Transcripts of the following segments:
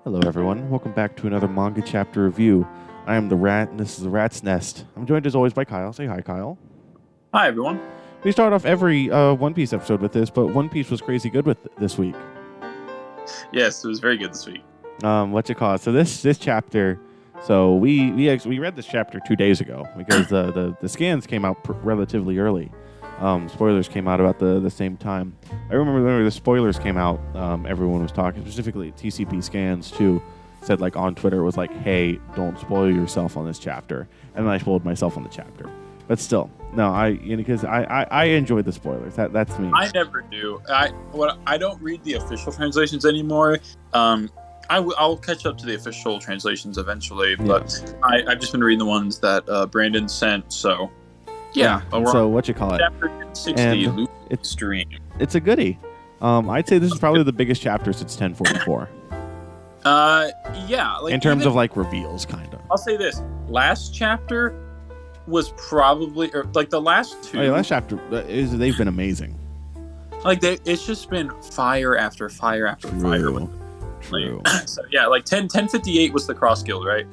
Hello everyone, welcome back to another manga chapter review. I am the Rat, and this is the Rat's Nest. I'm joined as always by Kyle. Say hi, Kyle. Hi, everyone. We start off every One Piece episode with this, but One Piece was crazy good with this week. Yes, it was very good this week. So this chapter, so we read this chapter 2 days ago because the scans came out relatively early. Spoilers came out about the same time. I remember when the spoilers came out, everyone was talking, specifically TCP scans too, said like on Twitter, it was like, hey, don't spoil yourself on this chapter. And then I spoiled myself on the chapter. But still, no, because I enjoy the spoilers. That's me. I never do. I don't read the official translations anymore. I'll catch up to the official translations eventually, but I've just been reading the ones that Brandon sent. So yeah. So what you call it? Chapter 60, Luffy's Dream. It's a goodie. I'd say this is probably the biggest chapter since 1044. Yeah. Like in terms of like reveals, kind of. I'll say this: last chapter was probably, or like the last two. Oh, yeah, last chapter they've been amazing. Like it's just been fire after fire after fire. True. So yeah, like 1058 was the Cross Guild, right?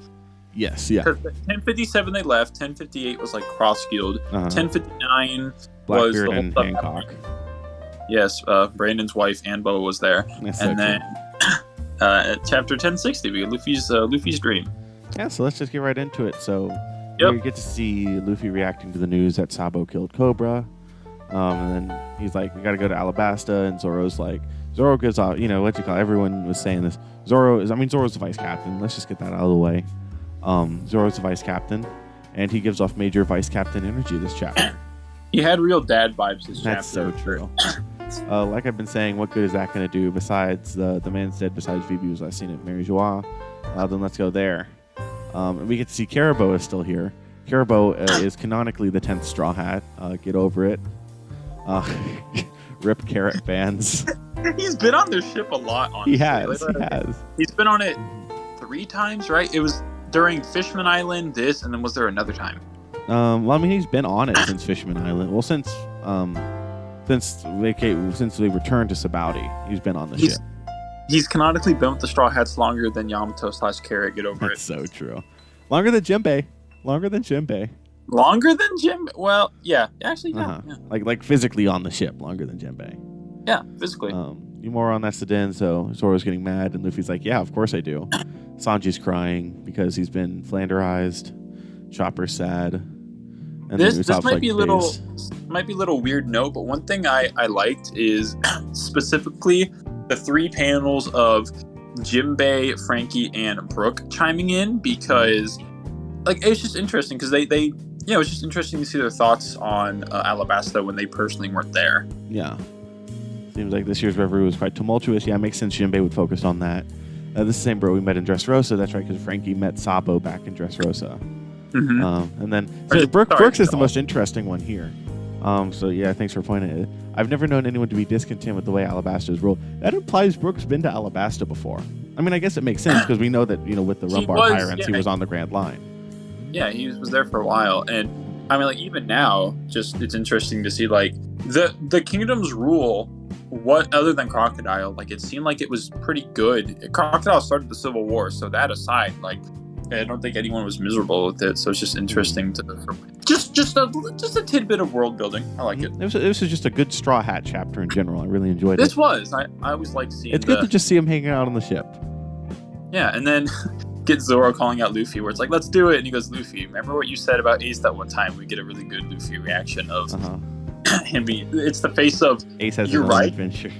Yes, yeah. 1057 they left. 1058 was like Cross Guild. 1059 Blackbeard was the whole and stuff Hancock. Yes, Brandon's wife Anbo was there. That's and then at chapter 1060 we get Luffy's Dream. Yeah, so let's just get right into it. So we get to see Luffy reacting to the news that Sabo killed Cobra. And then he's like, we got to go to Alabasta. And Zoro's like, Zoro goes off, everyone was saying this. Zoro's the vice captain. Let's just get that out of the way. Zoro's the vice captain. And he gives off major vice captain energy this chapter. He had real dad vibes this chapter. That's so true. Like I've been saying, what good is that going to do besides the man's dead besides Phoebe was last seen at Mary Joie? Then let's go there. And we get to see Caribou is still here. Caribou is canonically the 10th Straw Hat. Get over it. Rip Carrot fans. He's been on their ship a lot, honestly. He has. He's been on it 3 times, right? It was during Fishman Island, and then was there another time? He's been on it since Fishman Island. Well, since they returned to Sabaudi, he's been on the ship. He's canonically been with the Straw Hats longer than Yamato/Carrot. Get over it. That's so true. Longer than Jinbei. Longer than Jinbei. Well, yeah. Actually, yeah. Like physically on the ship, longer than Jinbei. Yeah, physically. Yumura on Nestadin, so Zoro's getting mad, and Luffy's like, yeah, of course I do. Sanji's crying because he's been Flanderized. Chopper's sad. And this might be a little weird note, but one thing I liked is specifically the 3 panels of Jinbei, Frankie, and Brooke chiming in, because like it's just interesting because they it's just interesting to see their thoughts on Alabasta when they personally weren't there. Yeah. Seems like this year's reverie was quite tumultuous. Yeah, it makes sense Jinbei would focus on that. This is the same bro we met in Dressrosa. That's right, because Frankie met Sabo back in Dressrosa. Mm-hmm. And then Brooks is the most interesting one here. So yeah, thanks for pointing it. I've never known anyone to be discontent with the way Alabasta is ruled. That implies Brooks been to Alabasta before. I mean, I guess it makes sense because we know that with the Rumbar Pirates, he was on the Grand Line. Yeah, he was there for a while, and I mean, like even now, just it's interesting to see like the kingdom's rule. What other than Crocodile, like it seemed like it was pretty good. Crocodile started the Civil War, so that aside, like I don't think anyone was miserable with it. So it's just interesting to just a tidbit of world building. I like it. This was just a good Straw Hat chapter in general. I really enjoyed it. This was. I always like seeing. It's good to just see him hanging out on the ship. Yeah, and then get Zoro calling out Luffy, where it's like, "Let's do it," and he goes, "Luffy, remember what you said about Ace that one time?" We get a really good Luffy reaction of him being. It's the face of Ace has you're his own adventure.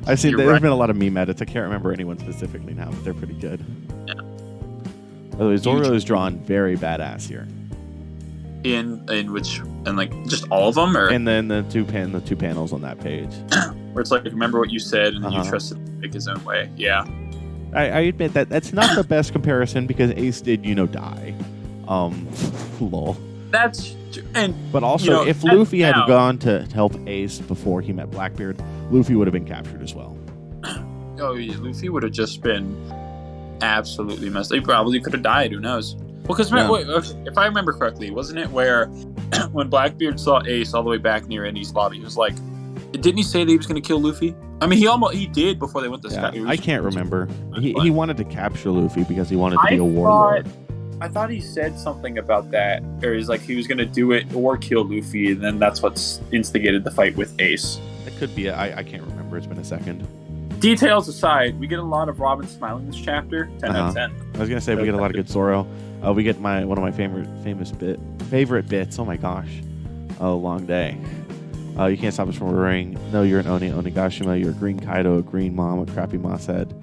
I've seen there's been a lot of meme edits. I can't remember anyone specifically now, but they're pretty good. Yeah. By the way, Zoro is drawn very badass here. In like just all of them, or and then the two panels on that page, where it's like, remember what you said, and you trusted him to make his own way. Yeah. I admit that's not the best comparison because Ace did die. Lol. That's but also if Luffy had gone to help Ace before he met Blackbeard, Luffy would have been captured as well. Oh, yeah, Luffy would have just been absolutely messed. He probably could have died. Who knows? because if I remember correctly, wasn't it where when Blackbeard saw Ace all the way back near Indy's lobby, he was like, didn't he say that he was going to kill Luffy? I mean, he did before they went to Sky. I can't remember. He wanted to capture Luffy because he wanted to be a warlord. I thought he said something about that, or he's like he was going to do it or kill Luffy, and then that's what's instigated the fight with Ace. It could be. I can't remember. It's been a second. Details aside, we get a lot of Robin smiling this chapter. 10 out of 10. I was gonna say we get a lot of good Zoro. We get one of my favorite bits. Oh my gosh, a long day. You can't stop us from worrying. No, you're an Onigashima. You're a green Kaido, a green mom, a crappy Ma said.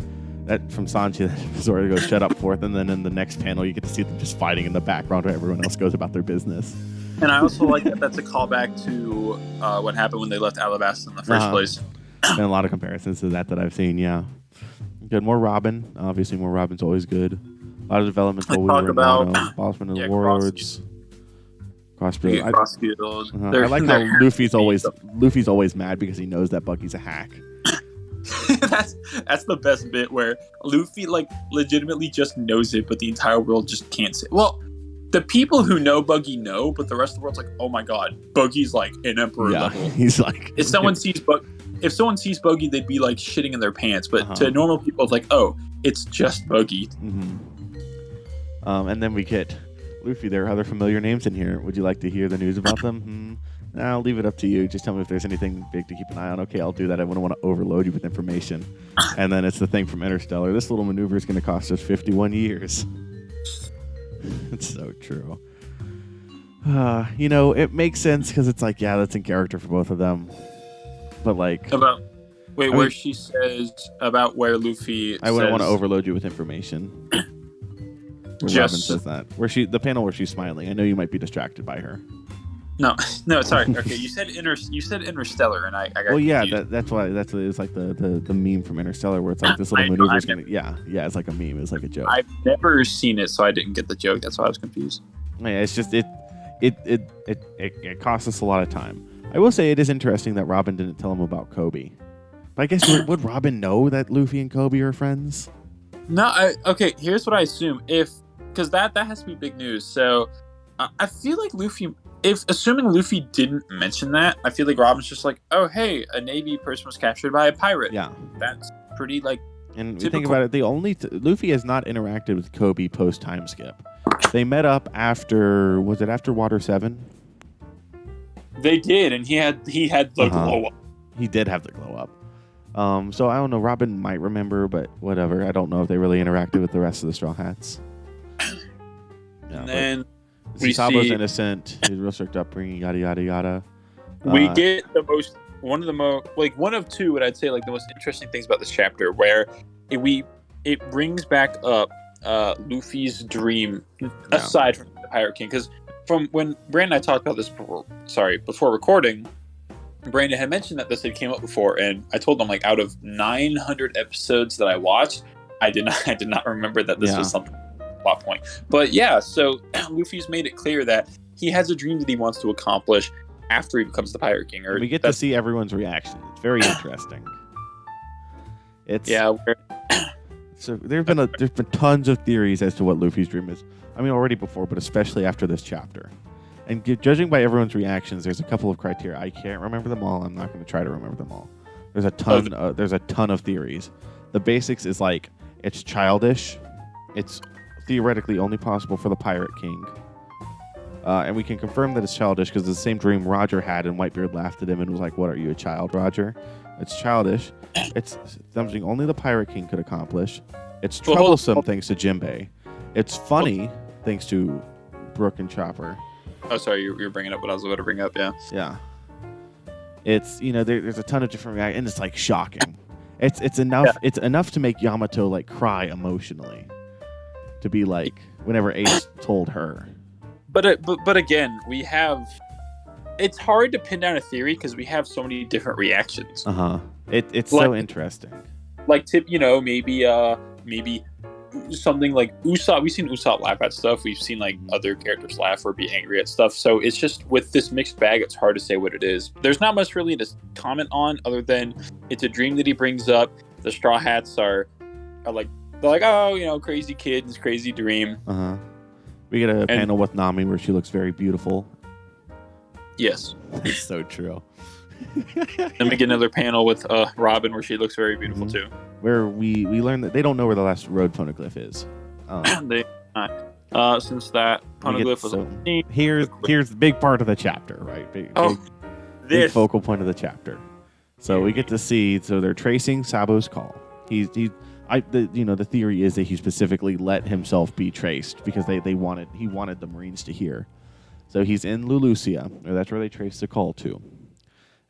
That from Sanji, that Zoro goes shut up forth, and then in the next panel you get to see them just fighting in the background where everyone else goes about their business. And I also like that that's a callback to what happened when they left Alabasta in the first place. And a lot of comparisons to that I've seen, yeah. Good, more Robin. Obviously, more Robin's always good. A lot of development. Talk about Bosman and the Warlords. Crossfield. I like how Luffy's always mad because he knows that Buggy's a hack. that's the best bit where Luffy like legitimately just knows it, but the entire world just can't say. Well, the people who know Buggy know, but the rest of the world's like, oh my god, Buggy's like an emperor level. He's like, if someone sees Buggy, they'd be like shitting in their pants. But to normal people, it's like, oh, it's just Buggy. Mm-hmm. And then we get Luffy. There are other familiar names in here. Would you like to hear the news about them? I'll leave it up to you. Just tell me if there's anything big to keep an eye on. Okay, I'll do that. I wouldn't want to overload you with information. And then it's the thing from Interstellar. This little maneuver is going to cost us 51 years. It's so true. It makes sense because it's like, yeah, that's in character for both of them. But like... where she says about where Luffy I wouldn't want to overload you with information. Where Robin says that. The panel where she's smiling. I know you might be distracted by her. No, sorry. Okay, you said Interstellar, and I got well, yeah, confused. that's why it's like the meme from Interstellar where it's like this little maneuver is gonna it's like a meme, it's like a joke. I've never seen it, so I didn't get the joke. That's why I was confused. Yeah, it's just it costs us a lot of time. I will say it is interesting that Robin didn't tell him about Kobe. But I guess would Robin know that Luffy and Kobe are friends? No, okay. Here's what I assume because that has to be big news. So I feel like Luffy. Assuming Luffy didn't mention that, I feel like Robin's just like, oh, hey, a Navy person was captured by a pirate. Yeah. That's pretty, like, and you think about it, Luffy has not interacted with Kobe post-time skip. They met up after Water 7? They did, and he had the glow up. He did have the glow up. So I don't know, Robin might remember, but whatever. I don't know if they really interacted with the rest of the Straw Hats. Yeah, and then... Sabo's innocent. His real strict upbringing, yada yada yada. We get one of two, what I'd say, like the most interesting things about this chapter, where it brings back up Luffy's dream, aside from the Pirate King, because from when Brandon and I talked about this before recording, Brandon had mentioned that this had came up before, and I told him like out of 900 episodes that I watched, I did not remember that this was something. Plot point. But yeah, so Luffy's made it clear that he has a dream that he wants to accomplish after he becomes the Pirate King. We get to see everyone's reaction. It's very interesting. So there's been tons of theories as to what Luffy's dream is. I mean, already before, but especially after this chapter. And judging by everyone's reactions, there's a couple of criteria. I can't remember them all. I'm not going to try to remember them all. There's a ton. There's a ton of theories. The basics is like it's childish. It's theoretically only possible for the Pirate King. And we can confirm that it's childish because it's the same dream Roger had, and Whitebeard laughed at him and was like, what, are you, a child, Roger? It's childish. It's something only the Pirate King could accomplish. It's troublesome thanks to Jinbei. It's funny thanks to Brook and Chopper. Oh, sorry, you're bringing up what I was about to bring up, yeah. Yeah. It's, there's a ton of different reactions, and it's like shocking. It's enough. Yeah. It's enough to make Yamato like cry emotionally. To be like whenever Ace told her. But again, we have. It's hard to pin down a theory because we have so many different reactions. It's like, so interesting. Like maybe something like Usopp. We've seen Usopp laugh at stuff. We've seen like other characters laugh or be angry at stuff. So it's just with this mixed bag, it's hard to say what it is. There's not much really to comment on other than it's a dream that he brings up. The Straw Hats are like. They're like, oh, crazy kid, this crazy dream. We get a panel with Nami where she looks very beautiful. Yes. It's so true. Then we get another panel with Robin where she looks very beautiful too. Where we learn that they don't know where the last road poneglyph is. They since that poneglyph was here's the big part of the chapter, right? Big focal point of the chapter. So we get to see. So they're tracing Sabo's call. The theory is that he specifically let himself be traced because he wanted the Marines to hear. So he's in Lulusia, or that's where they trace the call to.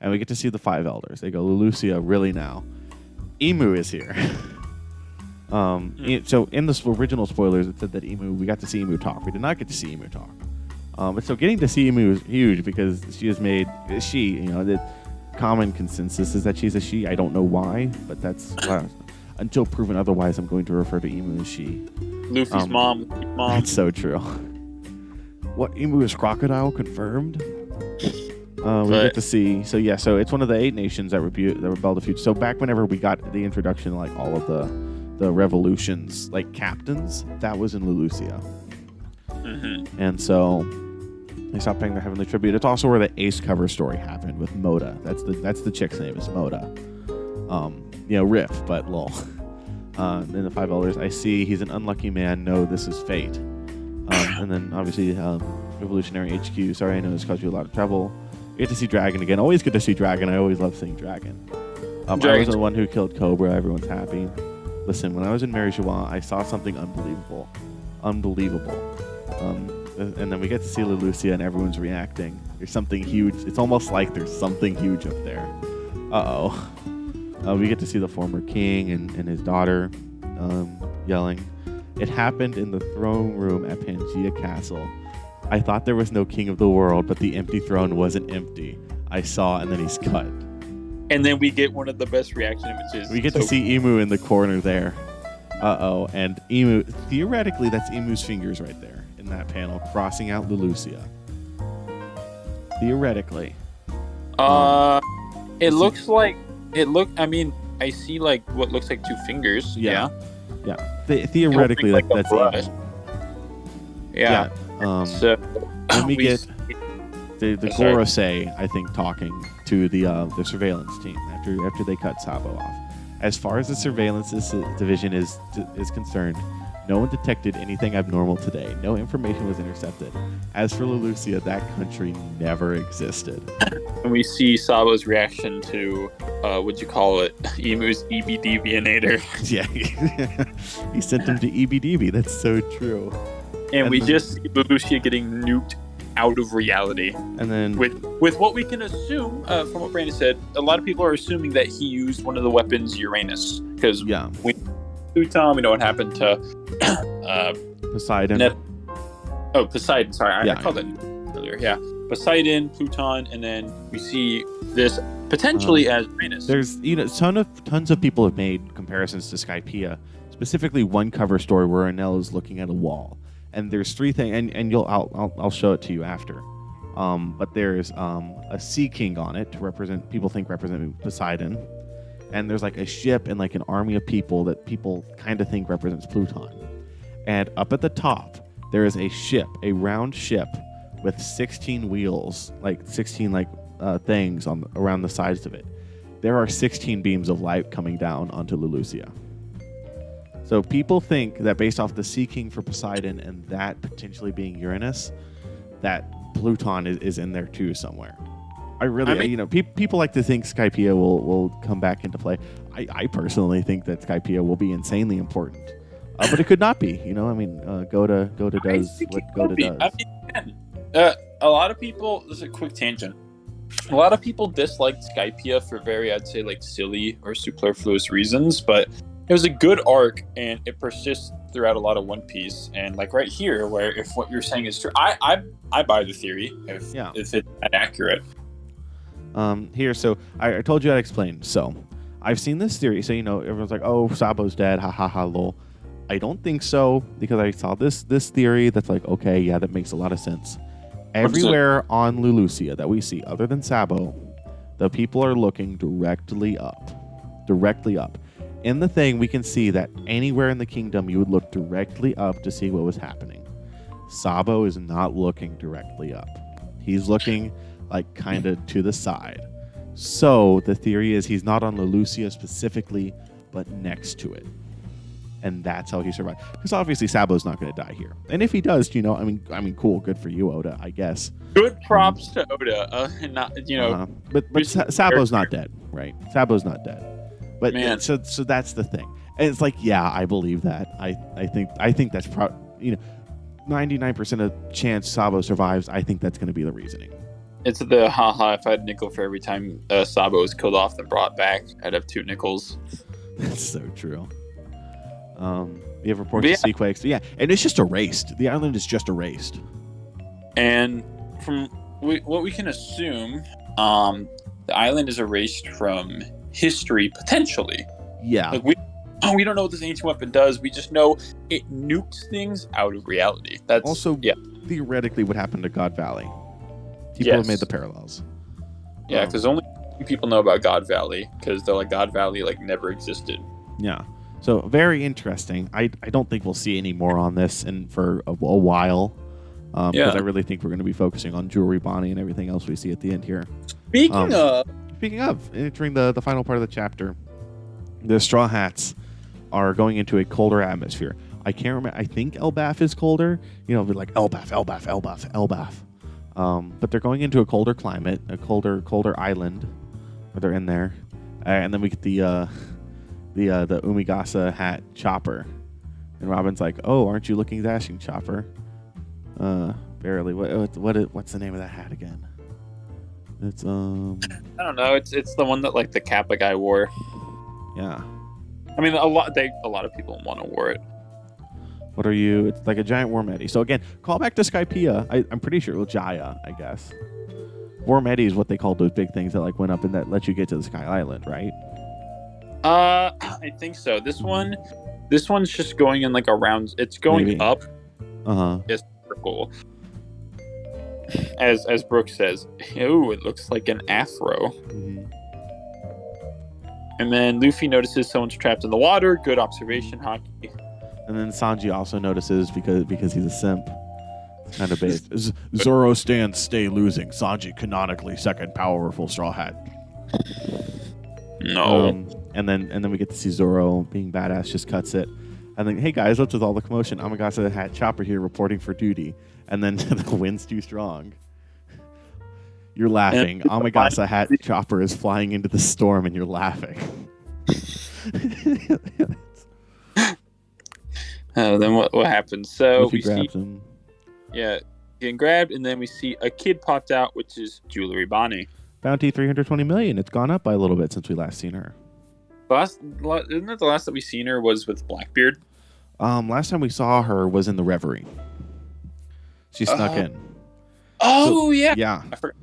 And we get to see the 5 elders. They go, Lulusia, really now? Emu is here. So in the original spoilers, it said that we got to see Emu talk. We did not get to see Emu talk. But so getting to see Emu is huge because the common consensus is that she's a she. I don't know why, but that's until proven otherwise, I'm going to refer to Emu as she. Luffy's mom. That's so true. What, Emu is crocodile confirmed? We get to see. So it's one of the 8 nations that rebelled a few. So back whenever we got the introduction, like all of the revolutions, like captains, that was in Lulusia. Mm-hmm. And so they stopped paying their heavenly tribute. It's also where the Ace cover story happened with Moda. That's the chick's name is Moda. Riff, but lol. In the 5 elders, I see he's an unlucky man. No, this is fate. And then obviously Revolutionary HQ. Sorry, I know this caused you a lot of trouble. You get to see Dragon again. Always good to see Dragon. I always love seeing Dragon. I was the one who killed Cobra. Everyone's happy. Listen, when I was in Mary Joie, I saw something unbelievable. And then we get to see Lulusia and everyone's reacting. There's something huge. It's almost like there's something huge up there. We get to see the former king and his daughter yelling. It happened in the throne room at Pangea Castle. I thought there was no king of the world, but the empty throne wasn't empty. I saw, and then he's cut. And then we get one of the best reaction images. We get to see Emu in the corner there. And Emu, theoretically, that's Emu's fingers right there in that panel, crossing out Lulusia. Theoretically. It looks like, I mean, I see like what looks like 2 fingers. Yeah. Theoretically, that's Emu. Yeah. So we get the Gorosei, I think, talking to the surveillance team after they cut Sabo off. As far as the surveillance division is concerned, no one detected anything abnormal today. No information was intercepted. As for Lulusia, that country never existed. And we see Sabo's reaction to what'd you call it? Emu's EBDBinator. Yeah, he sent him to EBDB. That's so true. And we just see Lulusia getting nuked out of reality. And then with what we can assume from what Brandon said, a lot of people are assuming that he used one of the weapons Uranus, because we Pluton, we know what happened to Poseidon. Poseidon. Sorry, I called that earlier. Yeah, Poseidon, Pluton, and then we see this potentially as Uranus. There's tons of people have made comparisons to Skypiea, specifically one cover story where Enel is looking at a wall. And there's 3 things, and I'll show it to you after. But there's a sea king on it to represent Poseidon, and there's like a ship and like an army of people that people kind of think represents Pluton. And up at the top, there is a ship, a round ship with 16 wheels, like 16 things around the sides of it. There are 16 beams of light coming down onto Lulusia. So people think that based off the Sea King for Poseidon and that potentially being Uranus, that Pluton is in there too somewhere. People like to think Skypiea will come back into play. I personally think that Skypiea will be insanely important, but it could not be. Goda does what Goda does. A lot of people. This is a quick tangent. A lot of people disliked Skypiea for very, I'd say, like silly or superfluous reasons, but it was a good arc, and it persists throughout a lot of One Piece. And like right here, where if what you're saying is true, I buy the theory if it's accurate. So I told you I'd explain. So I've seen this theory. So everyone's like, "Oh, Sabo's dead." Ha ha ha. Lol. I don't think so because I saw this theory that's like, okay, yeah, that makes a lot of sense. Everywhere on Lulusia that we see, other than Sabo, the people are looking directly up. In the thing, we can see that anywhere in the kingdom, you would look directly up to see what was happening. Sabo is not looking directly up. He's looking like kind of to the side. So the theory is he's not on the Lucia specifically, but next to it. And that's how he survived. Because obviously Sabo's not going to die here. And if he does, I mean, cool, good for you, Oda, I guess. Good props to Oda. Not, But Sabo's not dead, right? Sabo's not dead. But Man. so that's the thing. And it's like, yeah, I believe that. I think that's 99% of chance Sabo survives. I think that's going to be the reasoning. It's the haha. If I had a nickel for every time Sabo was killed off and brought back, I'd have 2 nickels. That's so true. We have reports of sea quakes. Yeah, and it's just erased. The island is just erased. And from what we can assume, the island is erased from history potentially. Yeah. Like we don't know what this ancient weapon does. We just know it nukes things out of reality. That's also theoretically what happened to God Valley. People have made the parallels. Yeah, because only people know about God Valley because they're like God Valley like never existed. Yeah. So very interesting. I don't think we'll see any more on this for a while. Because I really think we're going to be focusing on Jewelry Bonnie and everything else we see at the end here. Speaking of, entering the final part of the chapter, the Straw Hats are going into a colder atmosphere. I can't remember. I think Elbaf is colder. Like Elbaf. But they're going into a colder climate, a colder island, where they're in there, and then we get the Umigasa hat Chopper, and Robin's like, "Oh, aren't you looking dashing, Chopper?" Barely. What's the name of that hat again? It's I don't know. It's the one that like the Kappa guy wore. Yeah. I mean, a lot of people want to wear it. What are you? It's like a giant worm eddy. So again, call back to Skypiea. I'm pretty sure Jaya, I guess. Worm eddy is what they called those big things that like went up and that let you get to the Sky Island, right? I think so. This one's just going in like around. It's going up. It's circle. As Brooke says, "Ew, it looks like an afro." Mm-hmm. And then Luffy notices someone's trapped in the water. Good observation, Hockey. And then Sanji also notices because he's a simp. It's kind of based. Zoro stands, stay losing. Sanji canonically second powerful Straw Hat. No. And then we get to see Zoro being badass, just cuts it. And then, hey guys, what's with all the commotion? Amagasa Hat Chopper here reporting for duty. And then the wind's too strong. You're laughing. Amagasa Hat Chopper is flying into the storm and you're laughing. Then what happens? So Luffy we grabs see him. getting grabbed, and then we see a kid popped out, which is Jewelry Bonnie. Bounty 320 million. It's gone up by a little bit since we last seen her. Isn't that the last that we seen her was with Blackbeard? Last time we saw her was in the Reverie. She snuck in. Oh, yeah. Yeah. I forgot.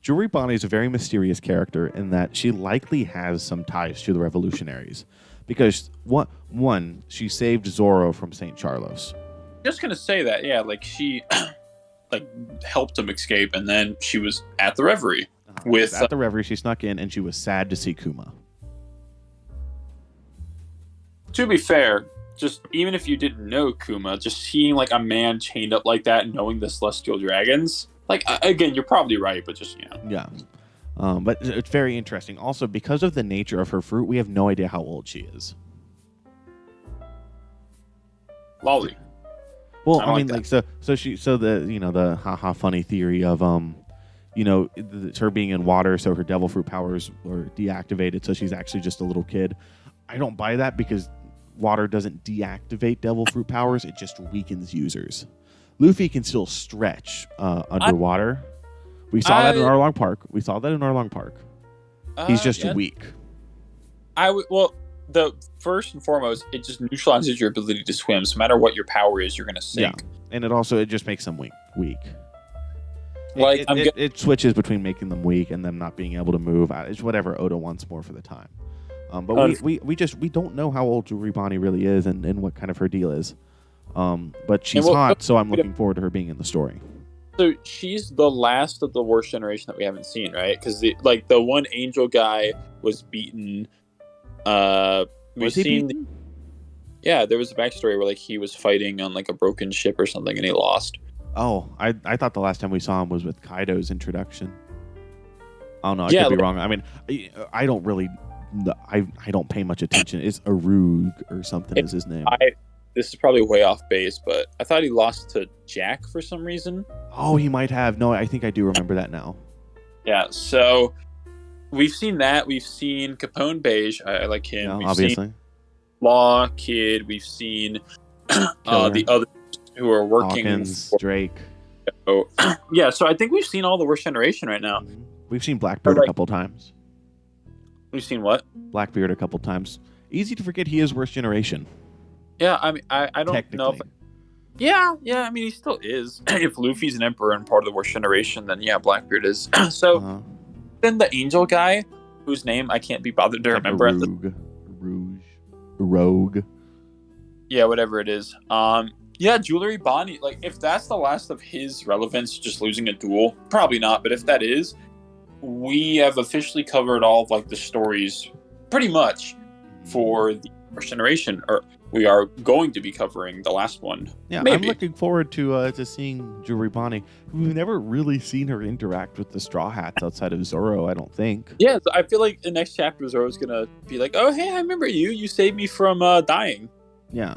Jewelry Bonnie is a very mysterious character in that she likely has some ties to the revolutionaries. Because, one, she saved Zoro from St. Charlos. Just going to say that, yeah. Like, she helped him escape, and then she was at the Reverie. At the Reverie, she snuck in, and she was sad to see Kuma. To be fair, just even if you didn't know Kuma, just seeing like a man chained up like that and knowing the celestial dragons, like again, you're probably right, but just Yeah. But it's very interesting. Also, because of the nature of her fruit, we have no idea how old she is. Lolly. Well, I mean, like, so the haha funny theory of it's her being in water, so her devil fruit powers were deactivated, so she's actually just a little kid. I don't buy that because water doesn't deactivate devil fruit powers; it just weakens users. Luffy can still stretch underwater. We saw that in Arlong Park. He's just weak. The first and foremost, it just neutralizes your ability to swim. So no matter what your power is, you're going to sink. Yeah. And it just makes them weak. Like it switches between making them weak and them not being able to move. It's whatever Oda wants more for the time. But we don't know how old Jewelry Bonnie really is and what kind of her deal is. But she's hot, so I'm looking forward to her being in the story. So she's the last of the worst generation that we haven't seen, right? Because the one angel guy was beaten. There was a backstory where like he was fighting on like a broken ship or something and he lost. Oh, I thought the last time we saw him was with Kaido's introduction. Oh no, I Yeah, could be like, wrong. I mean, I don't really, I don't pay much attention. It's Arug or something is his name. this is probably way off base, but I thought he lost to Jack for some reason. Oh, he might have. No, I think I do remember that now. Yeah, so we've seen that. We've seen Capone Beige. I like him. Yeah, We've obviously. seen Law Kid. We've seen the others who are working. Hawkins, Drake. So, yeah, so I think we've seen all the Worst Generation right now. We've seen Blackbeard a couple times. We've seen what? Blackbeard a couple times. Easy to forget he is Worst Generation. Yeah, I mean, I don't know. Yeah, I mean, he still is. If Luffy's an emperor and part of the Worst Generation, then yeah, Blackbeard is. So then the angel guy, whose name I can't be bothered to remember. Rogue. Yeah, whatever it is. Yeah, Jewelry Bonnie. Like, if that's the last of his relevance, just losing a duel, probably not. But if that is, we have officially covered all of like the stories, pretty much, for the First Generation. Or we are going to be covering the last one. Yeah, maybe. I'm looking forward to seeing Jewelry Bonnie. We've never really seen her interact with the Straw Hats outside of Zoro, I don't think. Yeah, I feel like the next chapter Zoro's gonna be like, "Oh, hey, I remember you. You saved me from dying." Yeah.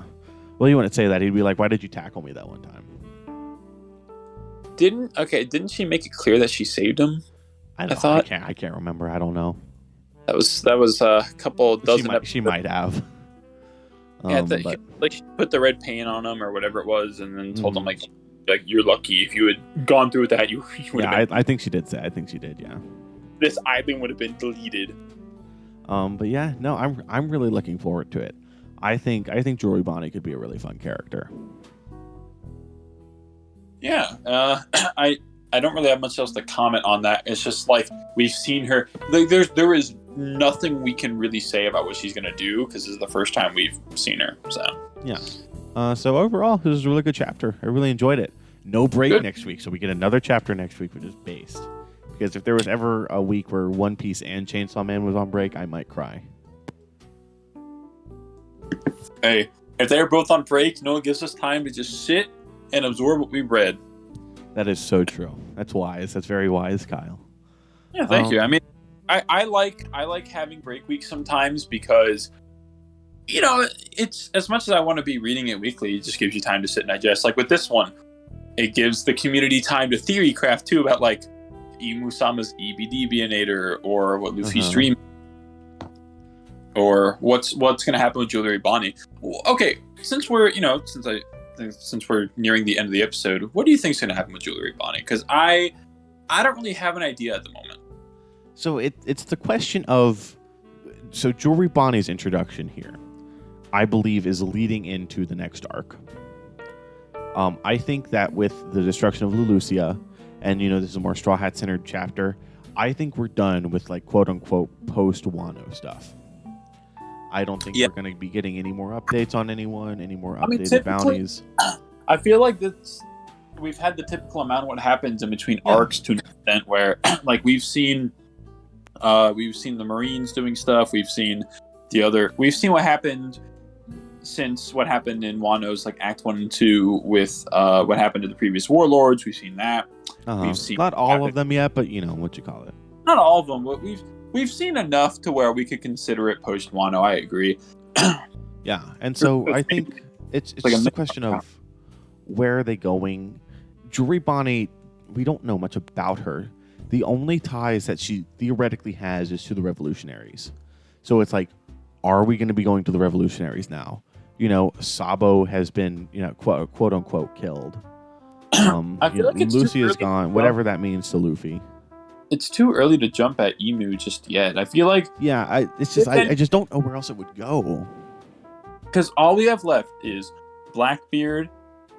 Well, you wouldn't say that. He'd be like, "Why did you tackle me that one time?" Didn't she make it clear that she saved him? I thought I can't remember. I don't know. That was a couple dozen. She might have. Yeah, like she put the red paint on him or whatever it was, and then told him like you're lucky. If you had gone through with that, you would have been. I think she did say. I think she did. Yeah. This island would have been deleted. But yeah, no, I'm really looking forward to it. I think Jewelry Bonnie could be a really fun character. Yeah, I don't really have much else to comment on that. It's just like we've seen her. Like, there is nothing we can really say about what she's gonna do because this is the first time we've seen her. So yeah. So overall, this is a really good chapter. I really enjoyed it. No break next week, so we get another chapter next week, which is based. Because if there was ever a week where One Piece and Chainsaw Man was on break, I might cry. Hey, if they're both on break, no one gives us time to just sit and absorb what we read. That is so true. That's wise. That's very wise, Kyle. Yeah, thank you. I mean, I like having break weeks sometimes because, you know, it's as much as I want to be reading it weekly, it just gives you time to sit and digest. Like with this one, it gives the community time to theory craft too about like Imu-sama's EBD-bionator or what Luffy's dream. Or what's going to happen with Jewelry Bonnie? Okay, since we're nearing the end of the episode, what do you think is going to happen with Jewelry Bonnie? Because I don't really have an idea at the moment. So it's the question of Jewelry Bonnie's introduction here, I believe, is leading into the next arc. I think that with the destruction of Lucia, and this is a more Straw Hat centered chapter, I think we're done with like quote unquote post Wano stuff. I don't think we're going to be getting any more updates on anyone, any more updated bounties. I feel like we've had the typical amount of what happens in between arcs to an extent where, like, we've seen the Marines doing stuff. We've seen what happened since what happened in Wano's like Act 1 and 2 with what happened to the previous warlords. We've seen that. We've seen not all of them yet, but what you call it. Not all of them, but we've seen enough to where we could consider it post Wano. I agree. Yeah, and so I think it's like just a question of where are they going. Jewelry Bonnie, we don't know much about her. The only ties that she theoretically has is to the revolutionaries. So it's like, are we going to be going to the revolutionaries now? Sabo has been, quote unquote killed. I feel like Lucy is gone, whatever that means to Luffy. It's too early to jump at Emu just yet. I feel like... Yeah, I just don't know where else it would go. Because all we have left is Blackbeard,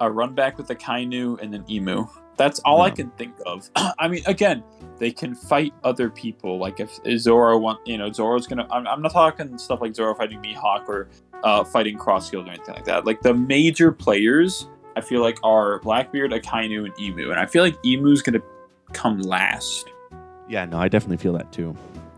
a run back with the Kainu, and then Emu. That's all I can think of. I mean, again, they can fight other people. Like if Zoro Zoro's gonna... I'm not talking stuff like Zoro fighting Mihawk or fighting Crossfield or anything like that. Like the major players, I feel like, are Blackbeard, Akainu, and Emu. And I feel like Emu's gonna come last. Yeah, no, I definitely feel that too.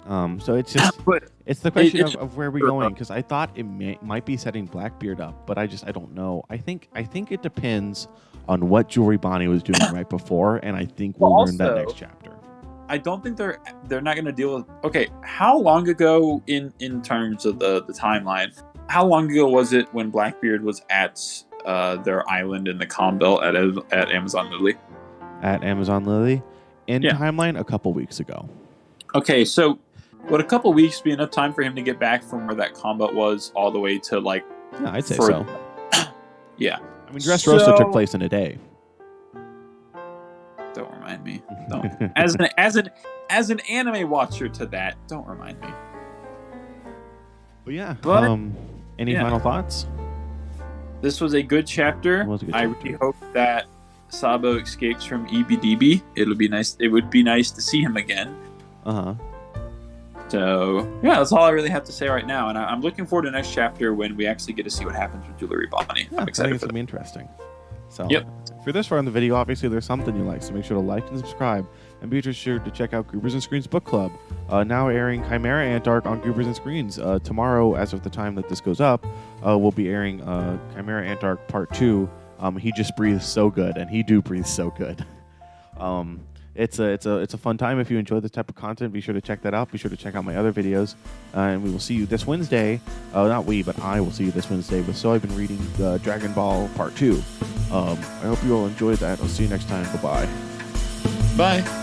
So it's just it's the question of where we're going, because I thought it might be setting Blackbeard up, but I don't know. I think it depends on what jewelry Bonnie was doing right before, and I think we'll learn that next chapter. I don't think they're not going to deal with. Okay, how long ago in terms of the timeline? How long ago was it when Blackbeard was at their island in the calm belt at Amazon Lily? At Amazon Lily, in timeline a couple weeks ago. Okay, so would a couple weeks be enough time for him to get back from where that calm belt was all the way to like? Yeah, I'd say so. Yeah, I mean, Dressrosa took place in a day. Don't remind me. Don't. As an anime watcher to that, don't remind me. But yeah. Any final thoughts? This was a good chapter. I really hope that Sabo escapes from EBDB. It'll be nice. It would be nice to see him again. So yeah, that's all I really have to say right now. And I'm looking forward to the next chapter when we actually get to see what happens with Jewelry Bonnie. I'm excited. I think it's gonna be interesting. So if you're this far in the video, obviously there's something you like, so make sure to like and subscribe, and be sure to check out Groupers and Screens Book Club, now airing Chimera Ant Arc on Groupers and Screens. Tomorrow, as of the time that this goes up, we'll be airing Chimera Ant Arc Part 2. He just breathes so good, and he do breathe so good. It's a fun time. If you enjoy this type of content, be sure to check that out. Be sure to check out my other videos, and we will see you this Wednesday. Not we, but I will see you this Wednesday with So I've Been Reading Dragon Ball Part 2. I hope you all enjoyed that. I'll see you next time. Bye-bye. Bye.